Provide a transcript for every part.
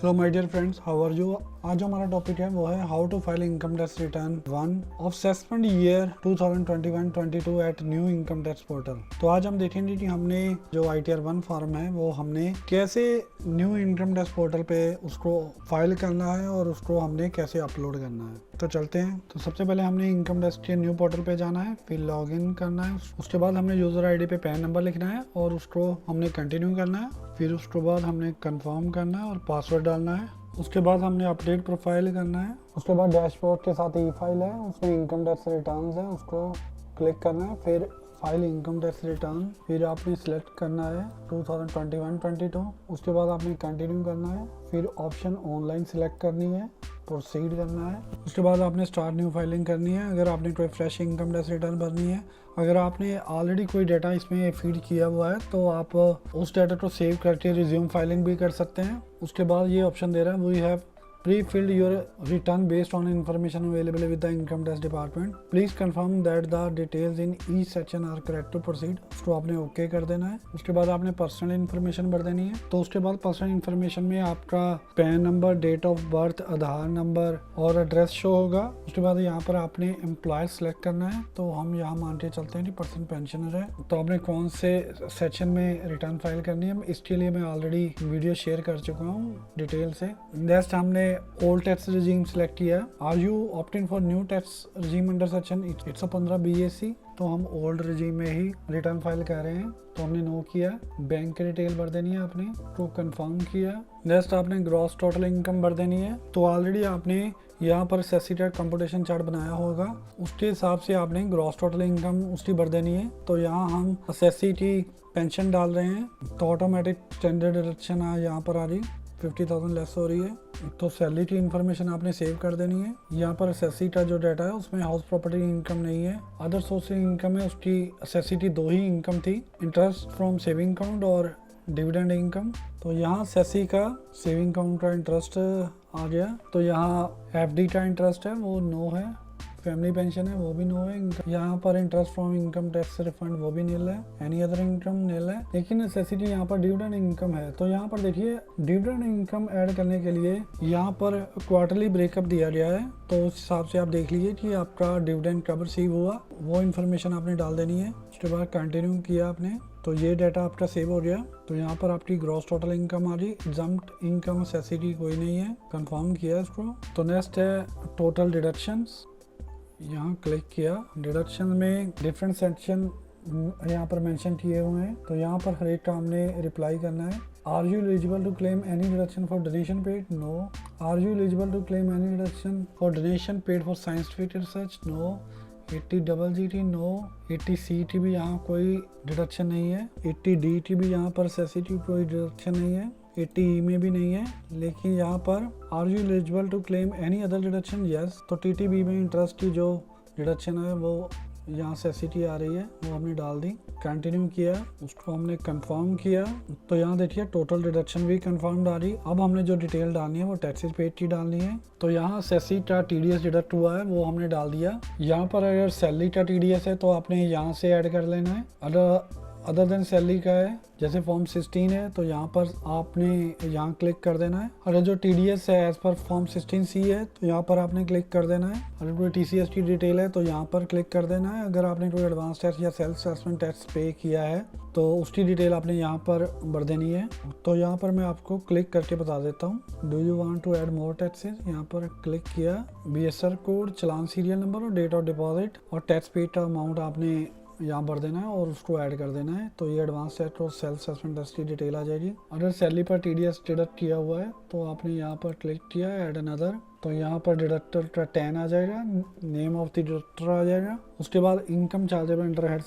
Hello my dear friends, how are you. आज जो हमारा टॉपिक है वो है how to file income tax return 1 of assessment year 2021-22 at new income tax portal. तो आज हम देखेंगे कि हमने जो ITR 1 फॉर्म है वो हमने कैसे न्यू इनकम टैक्स पोर्टल पे उसको फाइल करना है और उसको हमने कैसे अपलोड करना है। तो चलते हैं। तो सबसे पहले हमने इनकम टैक्स के न्यू पोर्टल पे जाना है, फिर लॉग इन करना है। उसके बाद हमने यूज़र ID पे पैन नंबर लिखना है और उसको हमने कंटिन्यू करना है। फिर उसके बाद हमने कंफर्म करना है और पासवर्ड डालना है। उसके बाद हमने अपडेट प्रोफाइल करना है। उसके बाद डैशबोर्ड के साथ ई फाइल है, उसमें इनकम टैक्स रिटर्न्स है, उसको क्लिक करना है। फिर फाइल इनकम टैक्स रिटर्न, फिर आपने सिलेक्ट करना है 2021-22। उसके बाद आपने कंटिन्यू करना है। फिर ऑप्शन ऑनलाइन सिलेक्ट करनी है, प्रोसीड करना है। उसके बाद आपने स्टार्ट न्यू फाइलिंग करनी है। अगर आपने कोई फ्रेश इनकम टैक्स रिटर्न भरनी है, अगर आपने ऑलरेडी कोई डाटा इसमें फीड किया हुआ है तो आप उस डाटा को सेव करके रिज्यूम फाइलिंग भी कर सकते हैं। उसके बाद ये ऑप्शन दे रहा है we have pre-filled your return based on information available with the income tax department. Please confirm that the details in each section are correct to proceed. उसको आपने ओके कर देना है। उसके बाद आपने पर्सनल इन्फॉर्मेशन भर देनी है। तो उसके बाद पर्सनल इन्फॉर्मेशन में आपका PAN number, date of birth, Aadhaar number और एड्रेस शो होगा। उसके बाद यहाँ पर आपने एम्प्लॉय सेलेक्ट करना है। तो हम यहाँ मान के चलते हैं कि पर्सन पेंशनर है। तो आपने कौन से सेक्शन में रिटर्न फाइल करनी है, इसके लिए मैं ऑलरेडी वीडियो शेयर कर चुका हूँ डिटेल से। नेक्स्ट हमने ओल्ड टैक्स रिजीम सेलेक्ट किया। Are you opting for new tax regime under section 115 BAC। तो हम ओल्ड रिजीम में ही रिटर्न फाइल कर रहे हैं, तो हमने नो किया। बैंक की डिटेल भर देनी है आपने, तो कंफर्म किया। नेक्स्ट आपने ग्रॉस टोटल इनकम भर देनी है। तो ऑलरेडी आपने यहाँ पर सेसिटेड कंप्यूटेशन चार्ट बनाया होगा, उसके हिसाब से आपने ग्रॉस टोटल इनकम उसकी भर देनी है। तो यहाँ हम असेसी पेंशन डाल रहे हैं, तो ऑटोमेटिक स्टैंडर्ड डिडक्शन यहाँ पर आ रही 50,000 लेस हो रही है। तो सैलरी की इन्फॉर्मेशन आपने सेव कर देनी है। यहाँ पर असेसी का जो डाटा है उसमें हाउस प्रॉपर्टी इनकम नहीं है, अदर सोर्स इनकम है। उसकी असेसी की 2 ही इनकम थी, इंटरेस्ट फ्रॉम सेविंग अकाउंट और डिविडेंड इनकम। तो यहाँ असेसी का सेविंग अकाउंट का इंटरेस्ट आ गया। तो यहाँ FD का इंटरेस्ट है वो नो है, फैमिली पेंशन है वो भी नो है। यहाँ पर interest from income tax refund वो भी नील है, एनी अदर इनकम नील है। लेकिन नेसेसिटी यहाँ पर डिविडेंड इनकम है। तो यहाँ पर देखिए डिविडेंड इनकम ऐड करने के लिए यहाँ पर क्वार्टरली ब्रेकअप दिया गया है। तो उस हिसाब से आप देख लीजिए कि आपका डिविडेंड कब रिसीव हुआ, वो इन्फॉर्मेशन आपने डाल देनी है। उसके बाद कंटिन्यू किया आपने, तो ये डाटा आपका सेव हो गया। तो यहाँ पर आपकी ग्रॉस टोटल इनकम आ रही, एग्जम्प्ट इनकम असेसिटी कोई नहीं है, कंफर्म किया इसको। तो नेक्स्ट है टोटल डिडक्शंस, यहाँ क्लिक किया। डिडक्शन में डिफरेंट सेक्शन यहाँ पर मेंशन किए हुए हैं। तो यहाँ पर हर एक का हमने रिप्लाई करना है। Are you eligible to claim any deduction for donation paid? No. Are you eligible to claim any deduction for donation paid for scientific research? No. 80GT no. 80CT भी यहाँ कोई डिडक्शन नहीं है। 80DT भी यहाँ पर सेसिटी कोई डिडक्शन नहीं है। 80E में भी नहीं है। लेकिन यहाँ पर are you eligible to claim any other deduction? Yes. तो TTB में इंटरेस्ट की जो डिडक्शन है वो यहाँ सेसिटी आ रही है, वो हमने डाल दी। कंटिन्यू किया, उसको हमने कंफर्म किया। तो यहाँ देखिए टोटल डिडक्शन भी कंफर्म डाली। अब हमने जो डिटेल डालनी है वो टैक्सेस पेड की डालनी है। तो यहाँ सेसी का TDS डिडक्ट हुआ है वो हमने डाल दिया। यहाँ पर अगर सैलरी का TDS है तो आपने यहाँ से ऐड कर लेना है। अदर देन सैलरी का है, जैसे फॉर्म 16 है तो यहाँ पर आपने यहाँ क्लिक कर देना है। अगर जो TDS है एज पर फॉर्म 16C है तो यहाँ पर आपने क्लिक कर देना है। अगर कोई TCS की डिटेल है तो यहाँ पर क्लिक कर देना है। अगर आपने कोई एडवांस टैक्स या सेल्फ असेसमेंट टैक्स पे किया है तो उसकी डिटेल आपने यहाँ पर भर देनी है। तो यहाँ पर मैं आपको क्लिक करके बता देता हूँ। Do you want to add more taxes? यहाँ पर क्लिक किया। BSR code, challan serial number और डेट ऑफ डिपॉजिट और टैक्स पेड का अमाउंट आपने यहाँ भर देना है और उसको ऐड कर देना है। तो ये एडवांस टैक्स और सेल्फ असेसमेंट टैक्स की डिटेल आ जाएगी। अगर सैलरी पर TDS डिडक्ट किया हुआ है तो आपने यहाँ पर क्लिक किया ऐड अनदर। तो यहाँ पर डिडक्टर का 10 आ जाएगा, नेम ऑफ द डिडक्टर आ जाएगा। उसके बाद income chargeable under head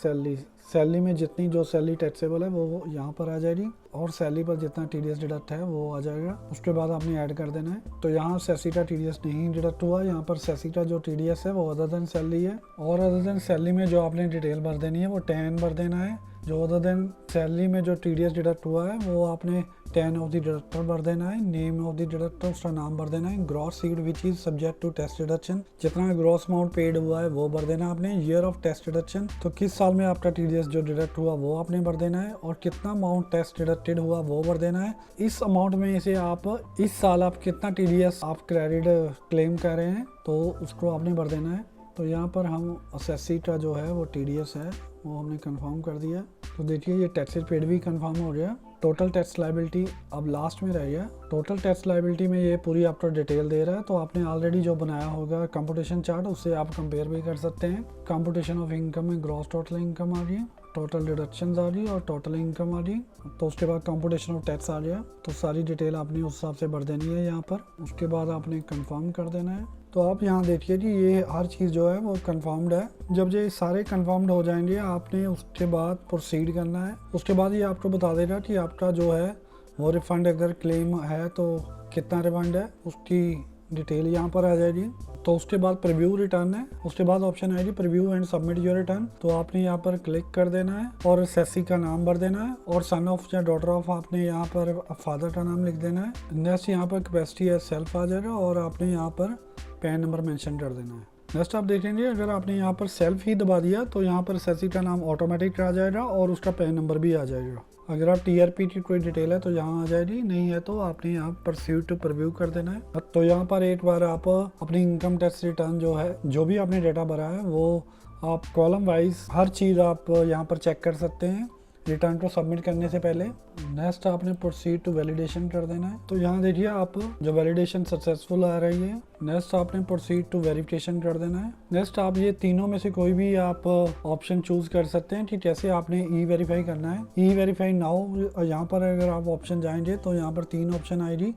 salary में जितनी जो सैलरी टैक्सेबल है वो यहाँ पर आ जाएगी और सैलरी पर जितना TDS डिडक्ट है वो आ जाएगा। उसके बाद आपने ऐड कर देना है। तो यहाँ सेसी का TDS नहीं डिडक्ट हुआ, यहाँ पर सेसी का जो TDS है वो अदर देन सैलरी है। और अदर देन सैलरी में जो आपने डिटेल भर देनी है वो 10 भर देना है। जो अदर देन सैलरी में जो TDS डिडक्ट हुआ है वो आपने 10 ऑफ द डिडक्टर भर देना है, नेम ऑफ द डिडक्टर उसका नाम भर देना है, gross seed which is subject to test deduction, जितना ग्रॉस अमाउंट पेड हुआ है वो भर देना आपने, ईयर ऑफ टेस्ट डिडक्शन तो किस साल में आपका TDS जो डिडक्ट हुआ वो आपने भर देना है, और कितना अमाउंट टेस्ट डिडक्टेड हुआ वो भर देना है। इस अमाउंट में से आप इस साल आप कितना TDS आप क्रेडिट क्लेम कर रहे हैं तो उसको आपने भर देना है। तो यहाँ पर हम असेसी का जो है वो TDS है वो हमने कंफर्म कर दिया। तो देखिए ये टैक्सेस पेड भी कंफर्म हो गया। टोटल टैक्स लायबिलिटी अब लास्ट में रह गया। टोटल टैक्स लायबिलिटी में ये पूरी आपको डिटेल दे रहा है, तो आपने ऑलरेडी जो बनाया होगा कंप्यूटेशन चार्ट उससे आप कंपेयर भी कर सकते हैं। कंप्यूटेशन ऑफ इनकम में ग्रॉस टोटल इनकम आ गई, टोटल डिडक्शंस आ गई और टोटल इनकम आ गई। तो उसके बाद कंप्यूटेशन ऑफ टैक्स आ गया, तो सारी डिटेल आपने उस हिसाब से भर देनी है यहाँ पर। उसके बाद आपने कंफर्म कर देना है। तो आप यहाँ देखिए कि ये हर चीज़ जो है वो कंफर्म्ड है। जब ये सारे कंफर्म्ड हो जाएंगे आपने उसके बाद प्रोसीड करना है। उसके बाद ये आपको बता देगा कि आपका जो है वो रिफ़ंड अगर क्लेम है तो कितना रिफंड है, उसकी डिटेल यहाँ पर आ जाएगी। तो उसके बाद प्रीव्यू रिटर्न है, उसके बाद ऑप्शन आएगी preview and submit your return. तो आपने यहाँ पर क्लिक कर देना है और सेसी का नाम भर देना है और सन ऑफ या डॉटर ऑफ आपने यहाँ पर फादर का नाम लिख देना है। नेक्स्ट यहाँ पर कैपेसिटी है सेल्फ आ जाएगा और आपने यहाँ पर पैन नंबर मेंशन कर देना है। नेक्स्ट आप देखेंगे अगर आपने यहाँ पर सेल्फ ही दबा दिया तो यहाँ पर सेसी का नाम ऑटोमेटिक आ जाएगा और उसका पैन नंबर भी आ जाएगा। अगर आप TRP की कोई डिटेल है तो यहाँ आ जाएगी, नहीं है तो आपने यहाँ प्रोसीड टू प्रीव्यू कर देना है। तो यहाँ पर एक बार आप अपनी इनकम टैक्स रिटर्न जो है जो भी आपने डेटा भरा है वो आप कॉलम वाइज हर चीज़ आप यहाँ पर चेक कर सकते हैं रिटर्न को सबमिट करने से पहले। नेक्स्ट आपने प्रोसीड टू वैलिडेशन कर देना है। तो यहाँ देखिए आप जो वैलिडेशन सक्सेसफुल आ रही है। नेक्स्ट आपने प्रोसीड टू वेरिफिकेशन कर देना है। नेक्स्ट आप ये तीनों में से कोई भी आप ऑप्शन चूज कर सकते हैं कि कैसे आपने ई-वेरीफाई करना है। ई-वेरीफाई नाउ यहाँ पर अगर आप ऑप्शन जाएंगे तो यहाँ पर 3 ऑप्शन आएगी,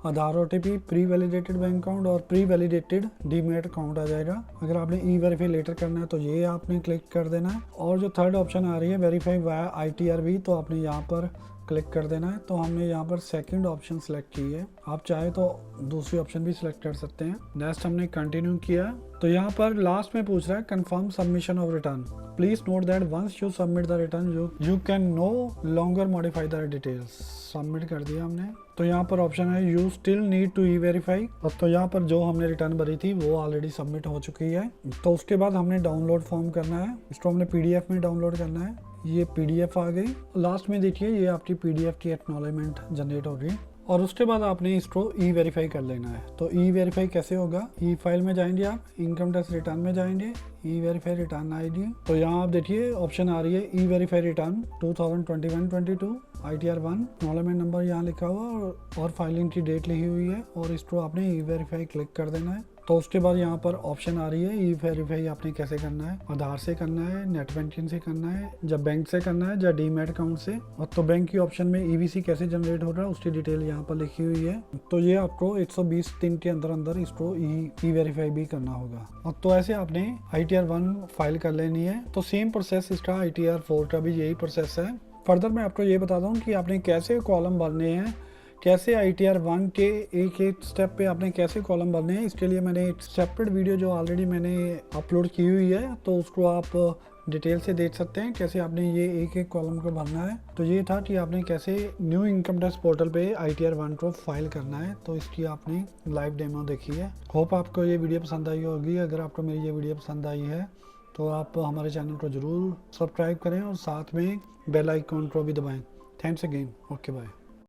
आधार OTP, pre validated bank account और प्री वैलिडेटेड डीमेट अकाउंट आ जाएगा। अगर आपने ई-वेरीफाई लेटर करना है तो ये आपने क्लिक कर देना है। और जो थर्ड ऑप्शन आ रही है वेरीफाई वाया ITRV, तो आपने यहाँ पर क्लिक कर देना है। तो हमने यहाँ पर सेकंड ऑप्शन सेलेक्ट की है, आप चाहे तो दूसरी ऑप्शन भी सिलेक्ट कर सकते हैं। नेक्स्ट हमने कंटिन्यू किया। तो यहाँ पर लास्ट में पूछ रहा है confirm submission of return, please note that once you submit the return you can no longer modify the details. Submit कर दिया हमने। तो यहाँ पर ऑप्शन है you still need to e-verify. तो यहाँ पर जो हमने रिटर्न भरी थी वो ऑलरेडी सबमिट हो चुकी है। तो उसके बाद हमने डाउनलोड फॉर्म करना है, इसको हमने PDF में डाउनलोड करना है। ये PDF आ गई। लास्ट में देखिए ये आपकी PDF की एक्नॉलेजमेंट जनरेट हो गई और उसके बाद आपने इसको ई-वेरीफाई कर लेना है। तो ई-वेरीफाई कैसे होगा, ई-फाइल में जाएंगे आप, इनकम टैक्स रिटर्न में जाएंगे, ई-वेरीफाई रिटर्न आईडी। तो यहाँ आप देखिए ऑप्शन आ रही है ई-वेरीफाई रिटर्न 2021-22 ITR1, एक्नॉलेजमेंट नंबर यहाँ लिखा हुआ और फाइलिंग की डेट लिखी हुई है और इसको आपने ई-वेरीफाई क्लिक कर देना है। तो उसके बाद यहाँ पर ऑप्शन आ रही है ई-वेरीफाई आपने कैसे करना है, आधार से करना है, नेट बैंकिंग से करना है, या बैंक से करना है, या डीमैट अकाउंट से। और तो बैंक की ऑप्शन में EBC कैसे जनरेट हो रहा है उसकी डिटेल यहाँ पर लिखी हुई है। तो ये आपको 120 दिन के अंदर इसको ई-वेरीफाई भी करना होगा। और तो ऐसे आपने ITR1 फाइल कर लेनी है। तो सेम प्रोसेस इसका ITR4 का भी यही प्रोसेस है। फर्दर मैं आपको ये बता दूँ कि आपने कैसे कॉलम भरने हैं, कैसे ITR1 के एक स्टेप पे आपने कैसे कॉलम भरने हैं। इसके लिए मैंने एक सेपरेट वीडियो जो ऑलरेडी मैंने अपलोड की हुई है, तो उसको आप डिटेल से देख सकते हैं कैसे आपने ये एक कॉलम को भरना है। तो ये था कि आपने कैसे न्यू इनकम टैक्स पोर्टल पे ITR1 को फाइल करना है। तो इसकी आपने लाइव डेमो देखी है। होप आपको ये वीडियो पसंद आई होगी। अगर आपको मेरी ये वीडियो पसंद आई है तो आप हमारे चैनल को ज़रूर सब्सक्राइब करें और साथ में बेल आइकॉन को भी दबाएँ। Thanks again. Okay bye.